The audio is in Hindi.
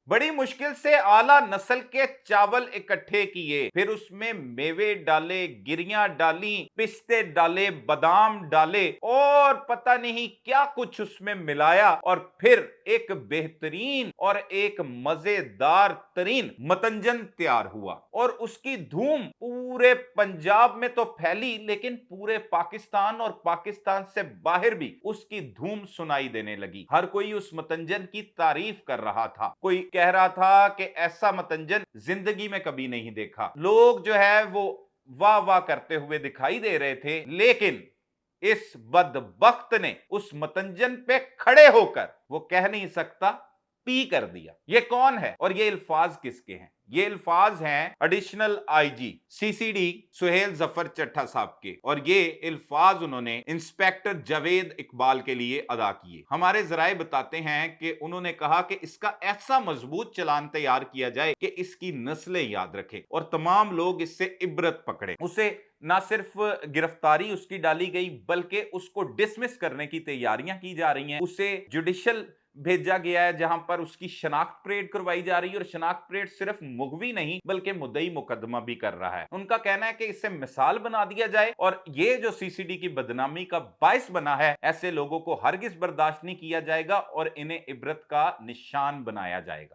बड़ी मुश्किल से आला नस्ल के चावल इकट्ठे किए, फिर उसमें मेवे डाले, गिरियां डाली, पिस्ते डाले, बादाम डाले और पता नहीं क्या कुछ उसमें मिलाया और फिर एक बेहतरीन और एक मजेदार तरीन मतंजन तैयार हुआ। और उसकी धूम पूरे पंजाब में तो फैली, लेकिन पूरे पाकिस्तान और पाकिस्तान से बाहर भी उसकी धूम सुनाई देने लगी। हर कोई उस मतंजन की तारीफ कर रहा था। कोई कह रहा था कि ऐसा मतंजन जिंदगी में कभी नहीं देखा। लोग जो है वो वाह वाह करते हुए दिखाई दे रहे थे, लेकिन इस बदबख्त ने उस मतंजन पे खड़े होकर वो कह नहीं सकता, पी कर दिया। ये कौन है और ये अल्फाज किसके हैं? ये अल्फाज हैं additional IG CCD Suhail Zafar Chatta साहब के, और ये अल्फाज उन्होंने इंस्पेक्टर जावेद इकबाल के लिए अदा किए। हमारे जराए बताते हैं कि उन्होंने कहा कि इसका ऐसा मजबूत चलान तैयार किया जाए कि इसकी नस्लें याद रखे और तमाम लोग इससे इबरत पकड़े। उसे ना सिर्फ गिरफ्तारी उसकी डाली गई, बल्कि उसको डिसमिस करने की तैयारियां की जा रही हैं। उसे जुडिशल भेजा गया है, जहां पर उसकी शनाख्त परेड करवाई जा रही है, और शनाख्त परेड सिर्फ मुगवी नहीं बल्कि मुद्दई मुकदमा भी कर रहा है। उनका कहना है कि इससे मिसाल बना दिया जाए, और ये जो सीसीडी की बदनामी का बायस बना है, ऐसे लोगों को हरगिज बर्दाश्त नहीं किया जाएगा और इन्हें इबरत का निशान बनाया जाएगा।